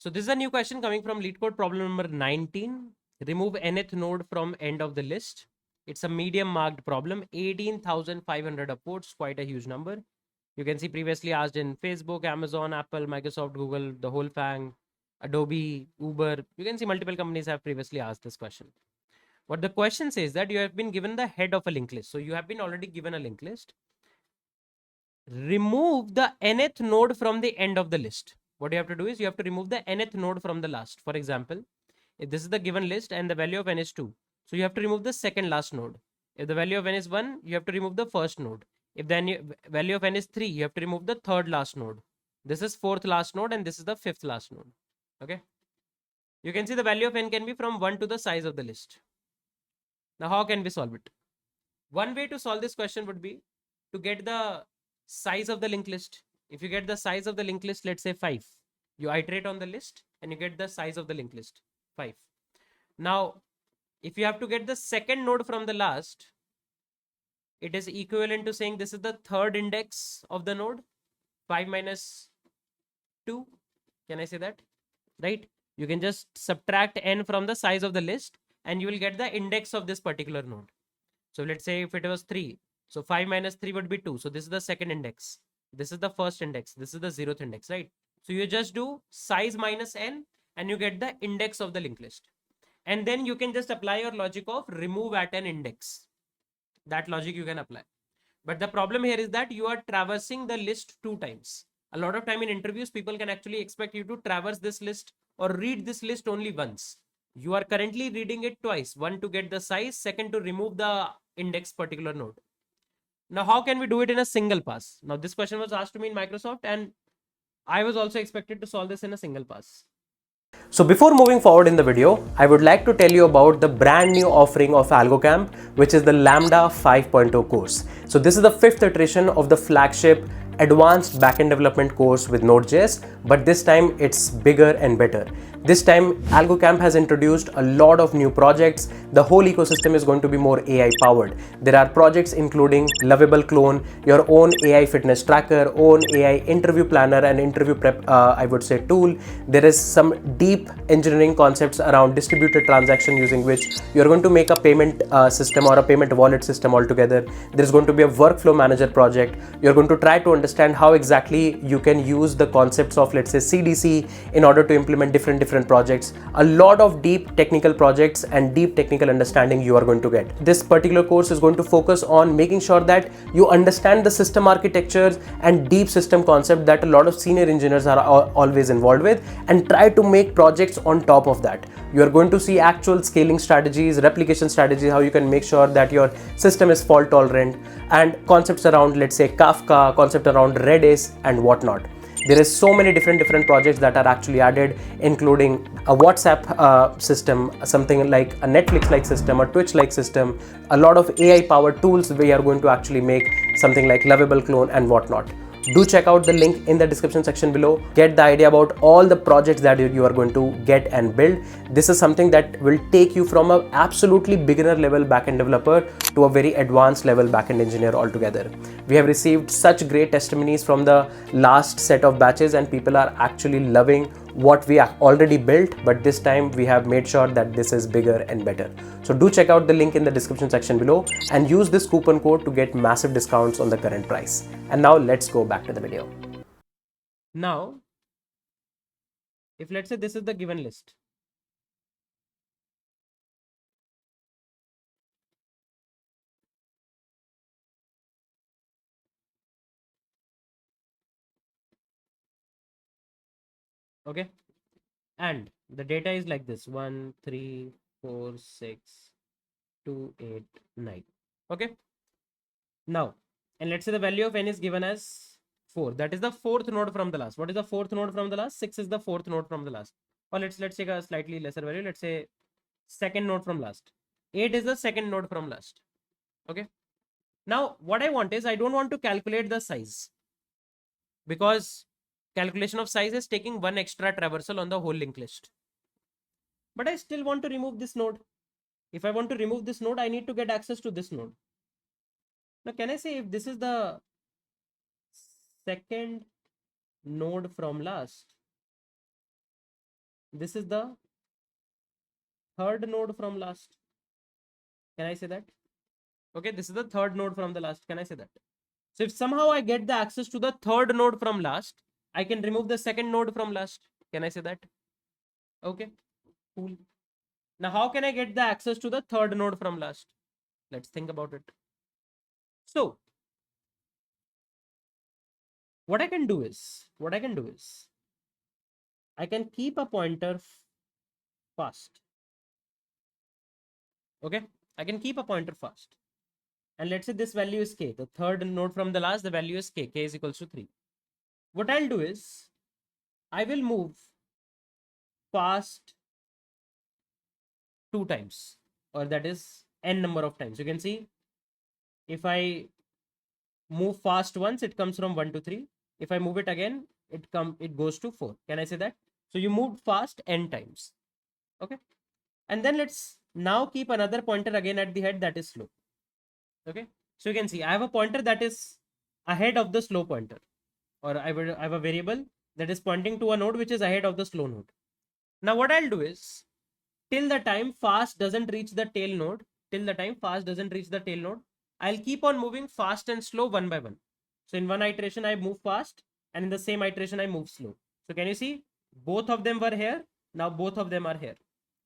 So this is a new question coming from lead code problem number 19. Remove nth node from end of the list. It's a medium marked problem, 18,500 upvotes, quite a huge number. You can see previously asked in Facebook, Amazon, Apple, Microsoft, Google, the whole FANG, Adobe, Uber. You can see multiple companies have previously asked this question. What the question says that you have been given the head of a linked list. So you have been already given a linked list. Remove the nth node from the end of the list. What you have to do is you have to remove the nth node from the last. For example, if this is the given list and the value of n is 2, so you have to remove the second last node. If the value of n is 1, you have to remove the first node. If the value of n is 3, you have to remove the third last node. This is fourth last node and this is the fifth last node. Okay. You can see the value of n can be from 1 to the size of the list. Now, how can we solve it? One way to solve this question would be to get the size of the linked list. If you get the size of the linked list, let's say 5, you iterate on the list and you get the size of the linked list 5. Now, if you have to get the second node from the last, it is equivalent to saying this is the third index of the node, 5 minus 2. Can I say that? Right? You can just subtract n from the size of the list and you will get the index of this particular node. So let's say if it was 3, so 5 minus 3 would be 2. So this is the second index. This is the first index. This is the 0th index, right? So you just do size minus n and you get the index of the linked list. And then you can just apply your logic of remove at an index. That logic you can apply. But the problem here is that you are traversing the list 2 times. A lot of time in interviews, people can actually expect you to traverse this list or read this list only once. You are currently reading it twice. One to get the size, second to remove the index particular node. Now, how can we do it in a single pass? Now, this question was asked to me in Microsoft and I was also expected to solve this in a single pass. So before moving forward in the video, I would like to tell you about the brand new offering of Algocamp, which is the Lambda 5.0 course. So this is the 5th iteration of the flagship advanced backend development course with Node.js, but this time it's bigger and better. This time, Algocamp has introduced a lot of new projects. The whole ecosystem is going to be more AI powered. There are projects including Lovable Clone, your own AI fitness tracker, own AI interview planner and interview prep, I would say, tool. There is some deep engineering concepts around distributed transaction using which you're going to make a payment system or a payment wallet system altogether. There's going to be a workflow manager project. You're going to try to understand how exactly you can use the concepts of, let's say, CDC in order to implement different projects. A lot of deep technical projects and deep technical understanding you are going to get. This particular course is going to focus on making sure that you understand the system architectures and deep system concept that a lot of senior engineers are always involved with, and try to make projects on top of that. You are going to see actual scaling strategies, replication strategies, how you can make sure that your system is fault tolerant, and concepts around, let's say, Kafka, concept around Redis and whatnot. There is so many different projects that are actually added, including a WhatsApp system, something like a Netflix-like system, a Twitch-like system, a lot of AI-powered tools. We are going to actually make something like Lovable Clone and whatnot. Do check out the link in the description section below. Get the idea about all the projects that you are going to get and build. This is something that will take you from an absolutely beginner level backend developer to a very advanced level backend engineer altogether. We have received such great testimonies from the last set of batches and people are actually loving what we have already built, but this time we have made sure that this is bigger and better. So do check out the link in the description section below and use this coupon code to get massive discounts on the current price. And now let's go back to the video. Now, if let's say this is the given list. Okay. And the data is like this: 1, 3, 4, 6, 2, 8, 9. Okay. Now, and let's say the value of n is given as 4. That is the fourth node from the last. What is the fourth node from the last? 6 is the fourth node from the last. Or let's take a slightly lesser value. Let's say second node from last. 8 is the second node from last. Okay. Now, what I want is I don't want to calculate the size, because calculation of size is taking one extra traversal on the whole linked list. But I still want to remove this node. If I want to remove this node, I need to get access to this node. Now, can I say if this is the second node from last, This is the third node from last. Can I say that? Okay, this is the third node from the last. Can I say that? So if somehow I get the access to the third node from last, I can remove the second node from last. Can I say that? Okay, cool. Now, how can I get the access to the third node from last? Let's think about it. So, what I can do is, I can keep a pointer fast. Okay, I can keep a pointer fast. And let's say this value is k. The third node from the last, the value is k. K is equals to 3. What I'll do is, I will move fast 2 times, or that is n number of times. You can see if I move fast once, it comes from 1 to 3. If I move it again, it goes to 4. Can I say that? So you moved fast n times. Okay. And then let's now keep another pointer again at the head that is slow. Okay. So you can see I have a pointer that is ahead of the slow pointer, or I have a variable that is pointing to a node which is ahead of the slow node. Now what I'll do is, till the time fast doesn't reach the tail node, I'll keep on moving fast and slow one by one. So in one iteration, I move fast, and in the same iteration, I move slow. So can you see? Both of them were here. Now both of them are here.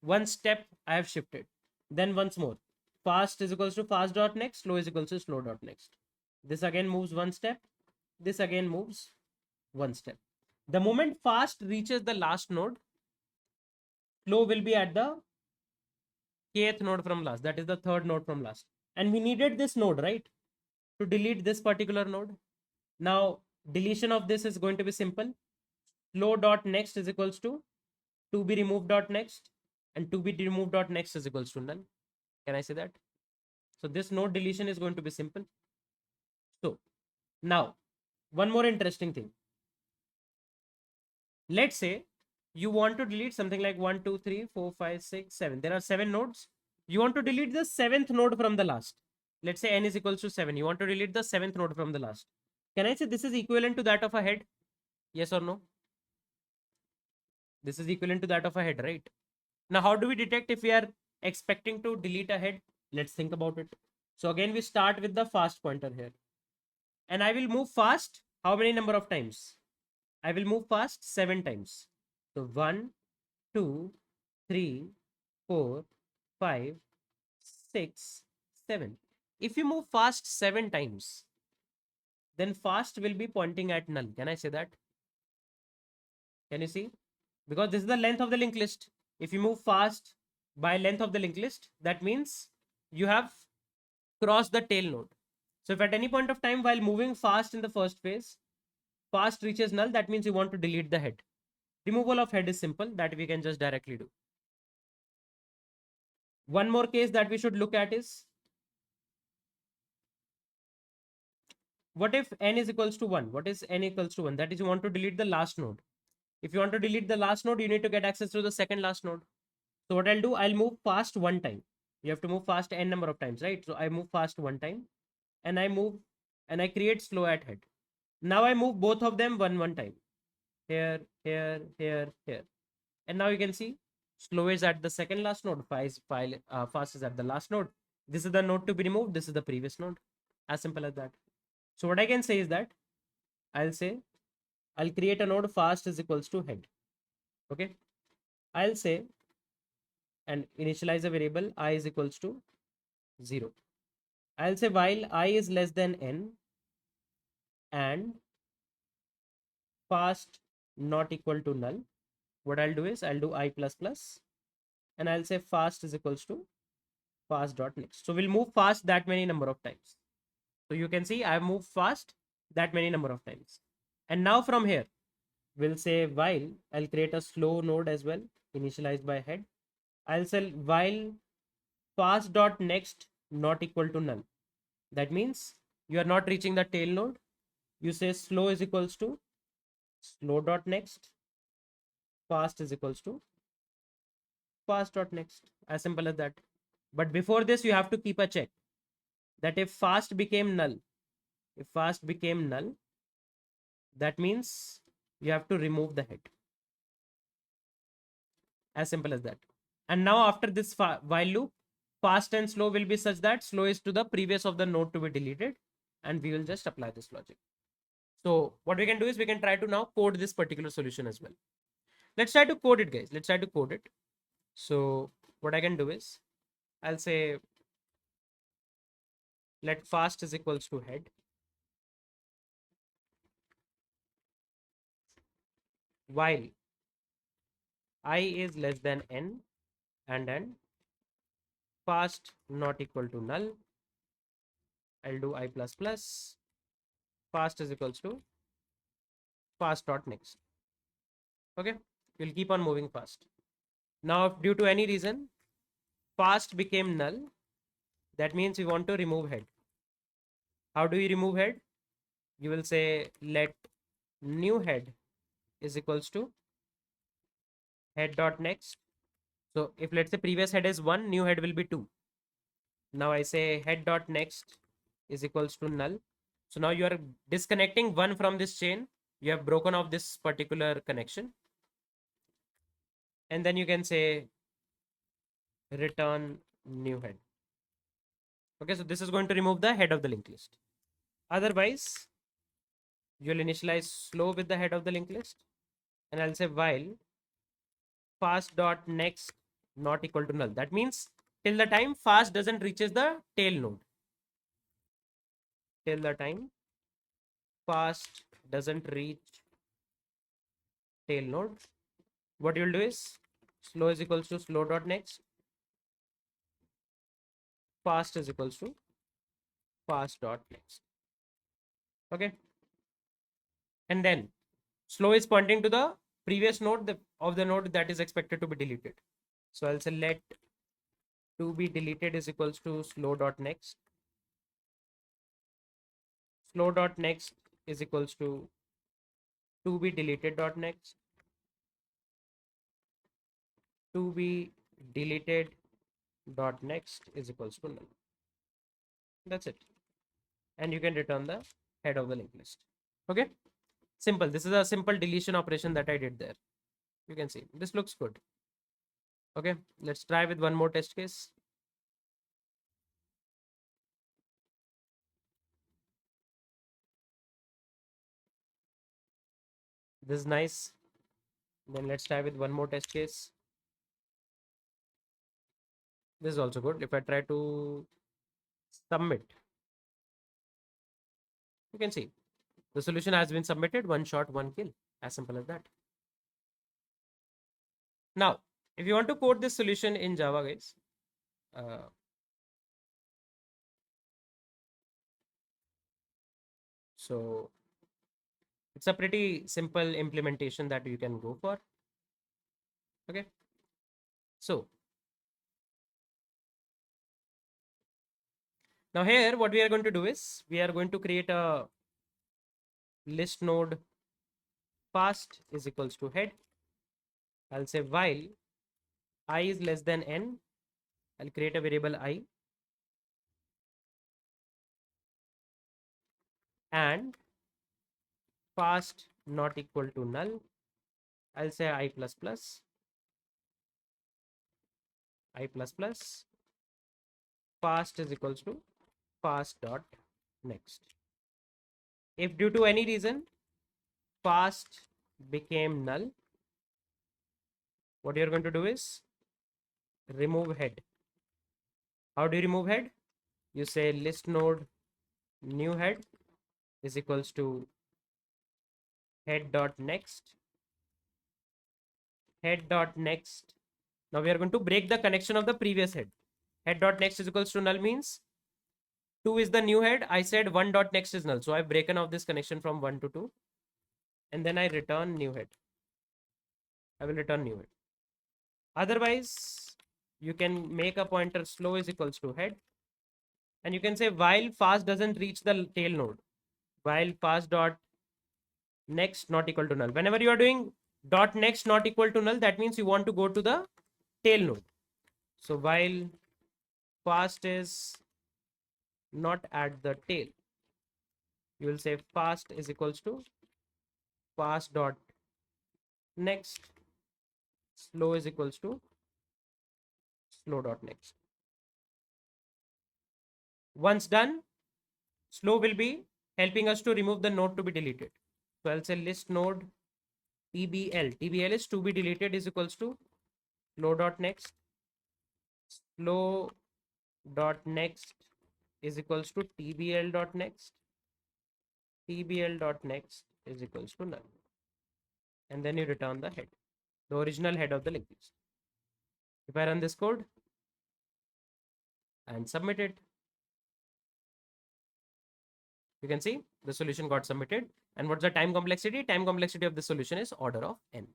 One step I have shifted. Then once more. Fast is equals to fast dot next, slow is equals to slow dot next. This again moves one step. This again moves one step. The moment fast reaches the last node, slow will be at the kth node from last. That is the third node from last. And we needed this node, right? To delete this particular node. Now, deletion of this is going to be simple. Slow dot next is equals to be removed dot next, and to be removed dot next is equals to null. Can I say that? So this node deletion is going to be simple. So now, one more interesting thing. Let's say you want to delete something like 1, 2, 3, 4, 5, 6, 7. There are 7 nodes. You want to delete the 7th node from the last. Let's say n is equals to 7. You want to delete the 7th node from the last. Can I say this is equivalent to that of a head? Yes or no? This is equivalent to that of a head, right? Now, how do we detect if we are expecting to delete a head? Let's think about it. So again, we start with the fast pointer here. And I will move fast. How many number of times? I will move fast 7 times. So 1, 2, 3, 4, 5, 6, 7. If you move fast 7 times, then fast will be pointing at null. Can I say that? Can you see? Because this is the length of the linked list. If you move fast by length of the linked list, that means you have crossed the tail node. So if at any point of time while moving fast in the first phase, fast reaches null, that means you want to delete the head. Removal of head is simple, that we can just directly do. One more case that we should look at is, what if n is equals to 1? What is n equals to 1? That is, you want to delete the last node. If you want to delete the last node, you need to get access to the second last node. So what I'll do, I'll move fast one time. You have to move fast n number of times, right? So I move fast one time, and I create slow at head. Now I move both of them one time. Here, here, here, here. And now you can see slow is at the second last node, fast is at the last node. This is the node to be removed. This is the previous node. As simple as that. So what I can say is that I'll create a node fast is equals to head. Okay. I'll say and initialize a variable I is equals to 0. I'll say while I is less than n and fast not equal to null, what I'll do is I'll do I plus plus, and I'll say fast is equals to fast dot next. So we'll move fast that many number of times. So you can see I've moved fast that many number of times. And now from here, we'll say while I'll create a slow node as well, initialized by head. I'll say while fast dot next not equal to null. That means you are not reaching the tail node. You say slow is equals to slow dot next, fast is equals to fast dot next. As simple as that. But before this, you have to keep a check that if fast became null, that means you have to remove the head. As simple as that. And now after this while loop, fast and slow will be such that slow is to the previous of the node to be deleted, and we will just apply this logic. So what we can do is we can try to now code this particular solution as well. Let's try to code it, guys. Let's try to code it. So what I can do is I'll say let fast is equals to head, while I is less than n, and then fast not equal to null. I'll do I plus plus. Fast is equals to fast dot next. Okay, we'll keep on moving fast. Now, if due to any reason fast became null, that means we want to remove head. How do we remove head? You will say let new head is equals to head dot next. So if let's say previous head is 1, new head will be 2. Now I say head dot next is equals to null. So now you are disconnecting 1 from this chain. You have broken off this particular connection. And then you can say return new head. Okay, so this is going to remove the head of the linked list. Otherwise, you'll initialize slow with the head of the linked list. And I'll say while fast dot next not equal to null. That means till the time fast doesn't reaches the tail node. Till the time fast doesn't reach tail node, what you'll do is slow is equals to slow dot next, fast is equals to fast dot next. Okay, and then slow is pointing to the previous node of the node that is expected to be deleted. So I'll say let to be deleted is equals to slow dot next. Slow dot next is equals to be deleted dot next. To be deleted dot next is equals to null. That's it. And you can return the head of the linked list. Okay, simple. This is a simple deletion operation that I did there. You can see this looks good. Okay, let's try with one more test case. This is nice. Then let's try with one more test case. This is also good. If I try to submit, you can see the solution has been submitted. One shot, one kill. As simple as that. Now, if you want to code this solution in Java, guys, so it's a pretty simple implementation that you can go for. Okay, so now here what we are going to do is we are going to create a list node fast is equals to head. I'll say while I is less than n, I'll create a variable I, and fast not equal to null, I'll say I plus plus, I plus plus, fast is equals to fast dot next. If due to any reason fast became null, what you're going to do is remove head. How do you remove head? You say list node new head is equals to head dot next, head dot next. Now we are going to break the connection of the previous head. Head dot next is equals to null means 2 is the new head. I said 1 dot next is null. So I've broken off this connection from 1 to 2. And then I return new head. I will return new head. Otherwise, you can make a pointer slow is equals to head. And you can say while fast doesn't reach the tail node, while fast dot next not equal to null. Whenever you are doing dot next not equal to null, that means you want to go to the tail node. So while fast is not at the tail, you will say fast is equals to fast dot next slow is equals to slow dot next. Once done, slow will be helping us to remove the node to be deleted. So I'll say list node TBL. TBL is to be deleted is equals to slow dot next. Slow dot next is equals to TBL dot next. TBL dot next is equals to null. And then you return the head, the original head of the linked list. If I run this code and submit it, you can see the solution got submitted. And what's the time complexity? Time complexity of the solution is order of n.